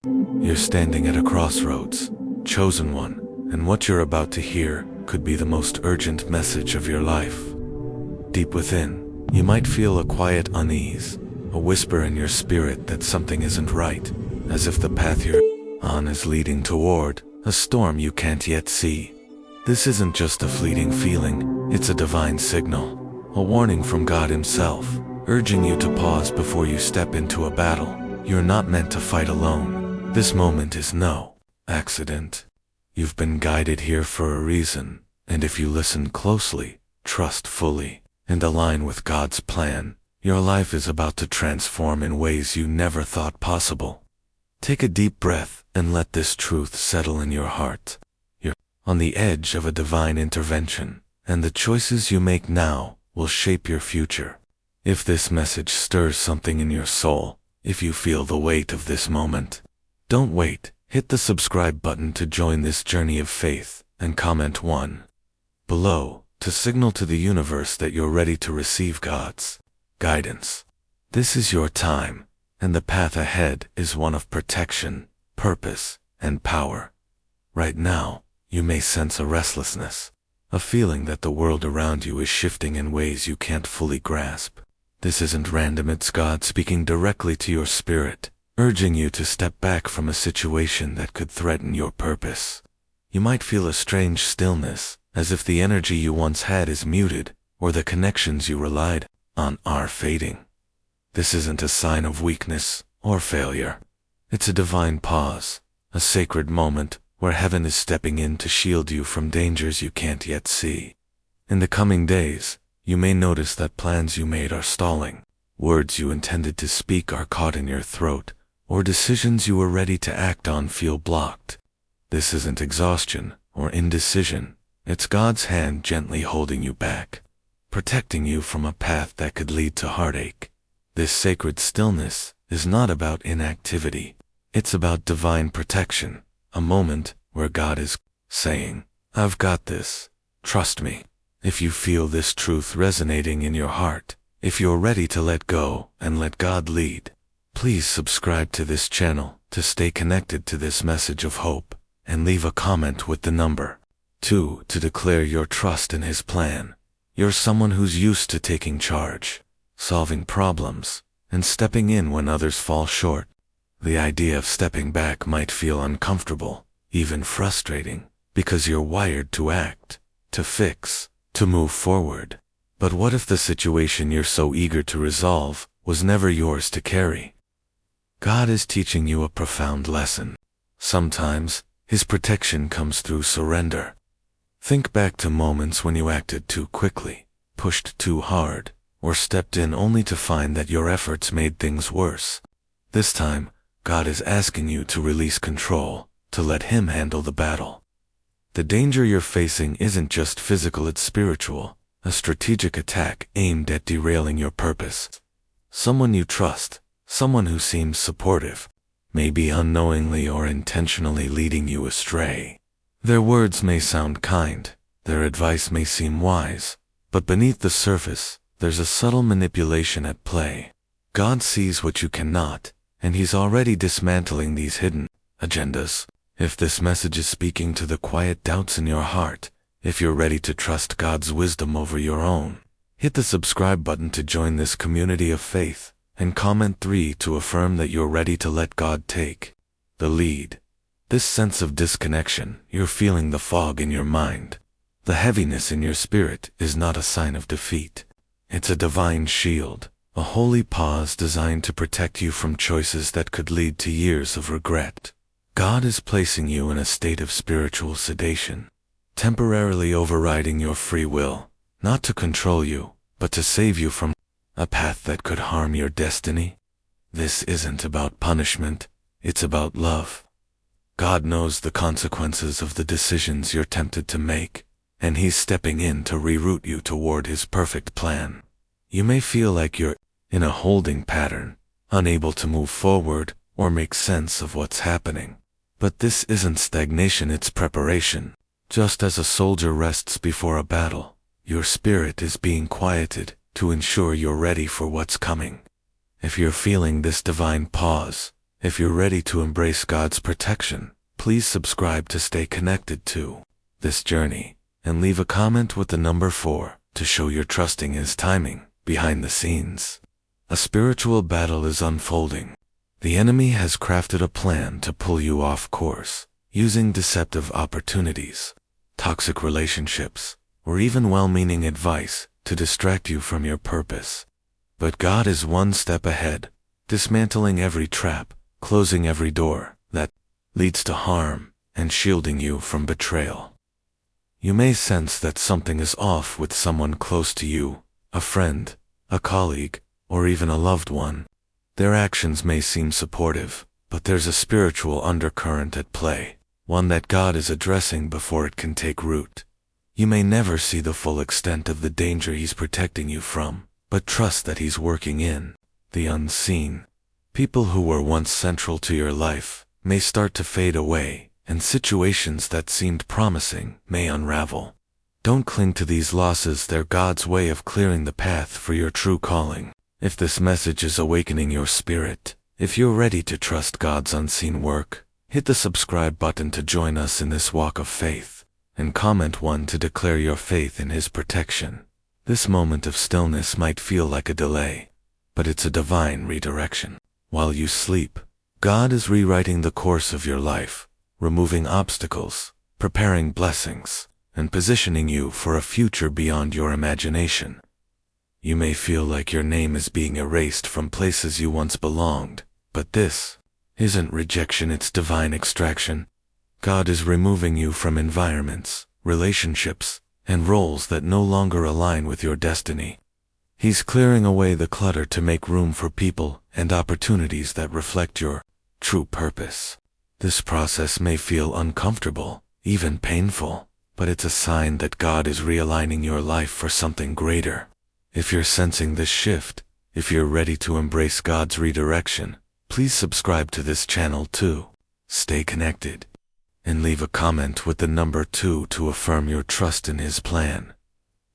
You're standing at a crossroads, chosen one, and what you're about to hear could be the most urgent message of your life. Deep within, you might feel a quiet unease, a whisper in your spirit that something isn't right, as if the path you're on is leading toward a storm you can't yet see. This isn't just a fleeting feeling, it's a divine signal, a warning from God Himself, urging you to pause before you step into a battle you're not meant to fight alone. This moment is no accident. You've been guided here for a reason, and if you listen closely, trust fully, and align with God's plan, your life is about to transform in ways you never thought possible. Take a deep breath and let this truth settle in your heart. You're on the edge of a divine intervention, and the choices you make now will shape your future. If this message stirs something in your soul, if you feel the weight of this moment, don't wait. Hit the subscribe button to join this journey of faith, and comment 1 below to signal to the universe that you're ready to receive God's guidance. This is your time, and the path ahead is one of protection, purpose, and power. Right now, you may sense a restlessness, a feeling that the world around you is shifting in ways you can't fully grasp. This isn't random, it's God speaking directly to your spirit, urging you to step back from a situation that could threaten your purpose. You might feel a strange stillness, as if the energy you once had is muted, or the connections you relied on are fading. This isn't a sign of weakness or failure. It's a divine pause, a sacred moment where heaven is stepping in to shield you from dangers you can't yet see. In the coming days, you may notice that plans you made are stalling, words you intended to speak are caught in your throat, or decisions you were ready to act on feel blocked. This isn't exhaustion or indecision, it's God's hand gently holding you back, protecting you from a path that could lead to heartache. This sacred stillness is not about inactivity, it's about divine protection, a moment where God is saying, "I've got this, trust me." If you feel this truth resonating in your heart, if you're ready to let go and let God lead, please subscribe to this channel to stay connected to this message of hope, and leave a comment with the number 2 to declare your trust in His plan. You're someone who's used to taking charge, solving problems, and stepping in when others fall short. The idea of stepping back might feel uncomfortable, even frustrating, because you're wired to act, to fix, to move forward. But what if the situation you're so eager to resolve was never yours to carry? God is teaching you a profound lesson. Sometimes, His protection comes through surrender. Think back to moments when you acted too quickly, pushed too hard, or stepped in only to find that your efforts made things worse. This time, God is asking you to release control, to let Him handle the battle. The danger you're facing isn't just physical, it's spiritual, a strategic attack aimed at derailing your purpose. Someone you trust, someone who seems supportive, may be unknowingly or intentionally leading you astray. Their words may sound kind, their advice may seem wise, but beneath the surface, there's a subtle manipulation at play. God sees what you cannot, and He's already dismantling these hidden agendas. If this message is speaking to the quiet doubts in your heart, if you're ready to trust God's wisdom over your own, hit the subscribe button to join this community of faith, and comment 3 to affirm that you're ready to let God take the lead. This sense of disconnection, you're feeling the fog in your mind, the heaviness in your spirit, is not a sign of defeat. It's a divine shield, a holy pause designed to protect you from choices that could lead to years of regret. God is placing you in a state of spiritual sedation, temporarily overriding your free will, not to control you, but to save you from a path that could harm your destiny. This isn't about punishment, it's about love. God knows the consequences of the decisions you're tempted to make, and He's stepping in to reroute you toward His perfect plan. You may feel like you're in a holding pattern, unable to move forward or make sense of what's happening. But this isn't stagnation, it's preparation. Just as a soldier rests before a battle, your spirit is being quieted to ensure you're ready for what's coming. If you're feeling this divine pause, If you're ready to embrace God's protection, please subscribe to stay connected to this journey, and leave a comment with the number 4 to show you're trusting His timing behind the scenes. A spiritual battle is unfolding. The enemy has crafted a plan to pull you off course, using deceptive opportunities, toxic relationships, or even well-meaning advice to distract you from your purpose. But God is one step ahead, dismantling every trap, closing every door that leads to harm, and shielding you from betrayal. You may sense that something is off with someone close to you, a friend, a colleague, or even a loved one. Their actions may seem supportive, but there's a spiritual undercurrent at play, one that God is addressing before it can take root. You may never see the full extent of the danger He's protecting you from, but trust that He's working in the unseen. People who were once central to your life may start to fade away, and situations that seemed promising may unravel. Don't cling to these losses, they're God's way of clearing the path for your true calling. If this message is awakening your spirit, if you're ready to trust God's unseen work, hit the subscribe button to join us in this walk of faith, and comment 1 to declare your faith in His protection. This moment of stillness might feel like a delay, but it's a divine redirection. While you sleep, God is rewriting the course of your life, removing obstacles, preparing blessings, and positioning you for a future beyond your imagination. You may feel like your name is being erased from places you once belonged, but this isn't rejection, it's divine extraction. God is removing you from environments, relationships, and roles that no longer align with your destiny. He's clearing away the clutter to make room for people and opportunities that reflect your true purpose. This process may feel uncomfortable, even painful, but it's a sign that God is realigning your life for something greater. If you're sensing this shift, if you're ready to embrace God's redirection, please subscribe to this channel too. Stay connected, and leave a comment with the number 2 to affirm your trust in His plan.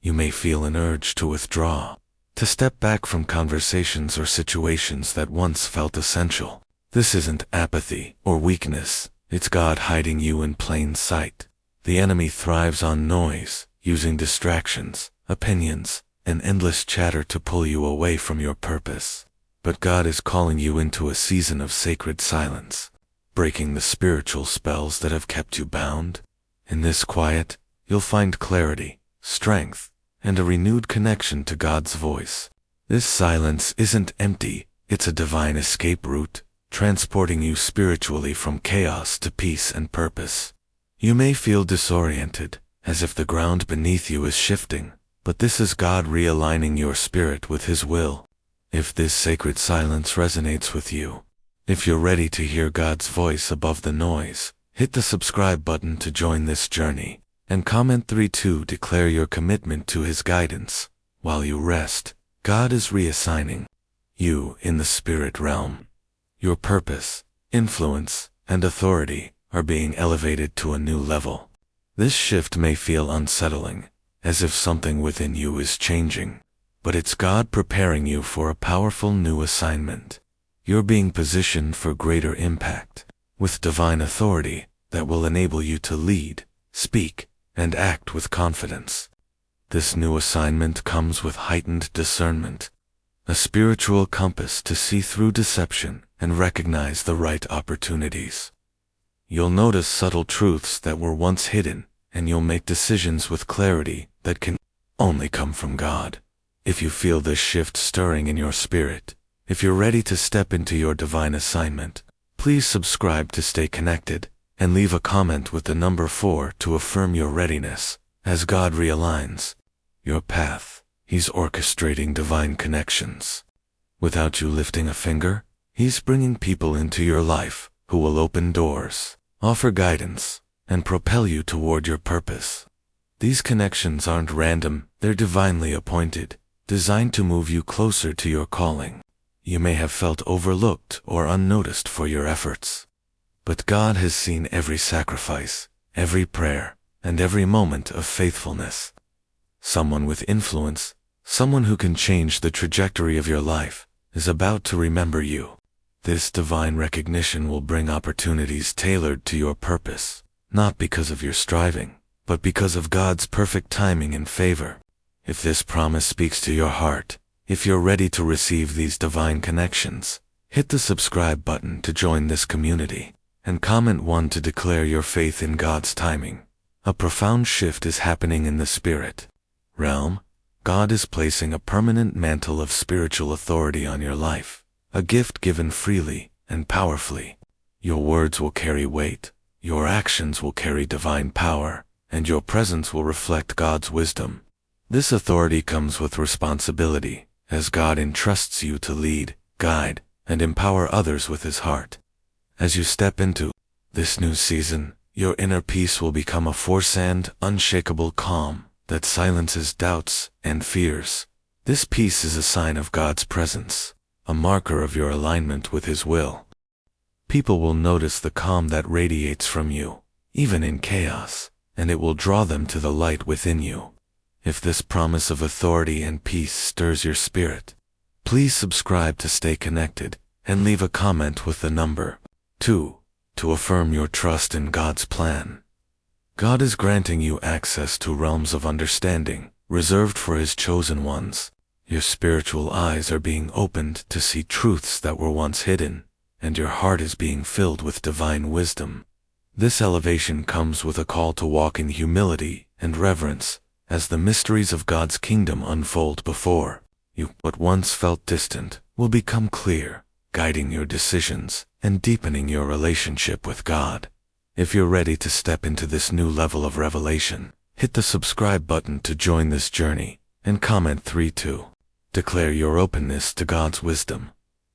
You may feel an urge to withdraw, to step back from conversations or situations that once felt essential. This isn't apathy or weakness, it's God hiding you in plain sight. The enemy thrives on noise, using distractions, opinions, and endless chatter to pull you away from your purpose. But God is calling you into a season of sacred silence, breaking the spiritual spells that have kept you bound. In this quiet, you'll find clarity, strength, and a renewed connection to God's voice. This silence isn't empty, it's a divine escape route, transporting you spiritually from chaos to peace and purpose. You may feel disoriented, as if the ground beneath you is shifting, but this is God realigning your spirit with His will. If this sacred silence resonates with you, if you're ready to hear God's voice above the noise, hit the subscribe button to join this journey, and comment 3 to declare your commitment to His guidance. While you rest, God is reassigning you in the spirit realm. Your purpose, influence, and authority are being elevated to a new level. This shift may feel unsettling, as if something within you is changing, but it's God preparing you for a powerful new assignment. You're being positioned for greater impact, with divine authority that will enable you to lead, speak, and act with confidence. This new assignment comes with heightened discernment, a spiritual compass to see through deception and recognize the right opportunities. You'll notice subtle truths that were once hidden, and you'll make decisions with clarity that can only come from God. If you feel this shift stirring in your spirit, if you're ready to step into your divine assignment, please subscribe to stay connected, and leave a comment with the number 4 to affirm your readiness. As God realigns your path, He's orchestrating divine connections. Without you lifting a finger, He's bringing people into your life who will open doors, offer guidance, and propel you toward your purpose. These connections aren't random, they're divinely appointed, designed to move you closer to your calling. You may have felt overlooked or unnoticed for your efforts, but God has seen every sacrifice, every prayer, and every moment of faithfulness. Someone with influence, someone who can change the trajectory of your life, is about to remember you. This divine recognition will bring opportunities tailored to your purpose, not because of your striving, but because of God's perfect timing and favor. If this promise speaks to your heart, if you're ready to receive these divine connections, hit the subscribe button to join this community, and comment 1 to declare your faith in God's timing. A profound shift is happening in the spirit realm. God is placing a permanent mantle of spiritual authority on your life, a gift given freely and powerfully. Your words will carry weight, your actions will carry divine power, and your presence will reflect God's wisdom. This authority comes with responsibility, as God entrusts you to lead, guide, and empower others with His heart. As you step into this new season, your inner peace will become a force and unshakable calm that silences doubts and fears. This peace is a sign of God's presence, a marker of your alignment with His will. People will notice the calm that radiates from you, even in chaos, and it will draw them to the light within you. If this promise of authority and peace stirs your spirit, please subscribe to stay connected and leave a comment with the number 2 to affirm your trust in God's plan. God is granting you access to realms of understanding reserved for His chosen ones. Your spiritual eyes are being opened to see truths that were once hidden, and your heart is being filled with divine wisdom. This elevation comes with a call to walk in humility and reverence as the mysteries of God's kingdom unfold before you. What once felt distant will become clear, guiding your decisions and deepening your relationship with God. If you're ready to step into this new level of revelation, hit the subscribe button to join this journey, and comment 3 to declare your openness to God's wisdom.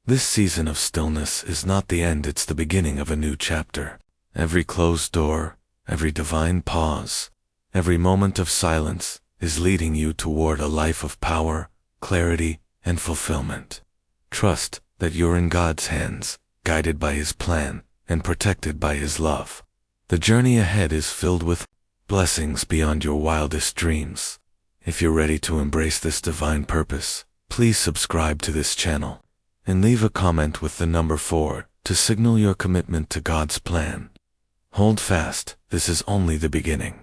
This season of stillness is not the end, it's the beginning of a new chapter. Every closed door, every divine pause, every moment of silence is leading you toward a life of power, clarity, and fulfillment. Trust that you're in God's hands, guided by His plan, and protected by His love. The journey ahead is filled with blessings beyond your wildest dreams. If you're ready to embrace this divine purpose, please subscribe to this channel and leave a comment with the number 4 to signal your commitment to God's plan. Hold fast, this is only the beginning.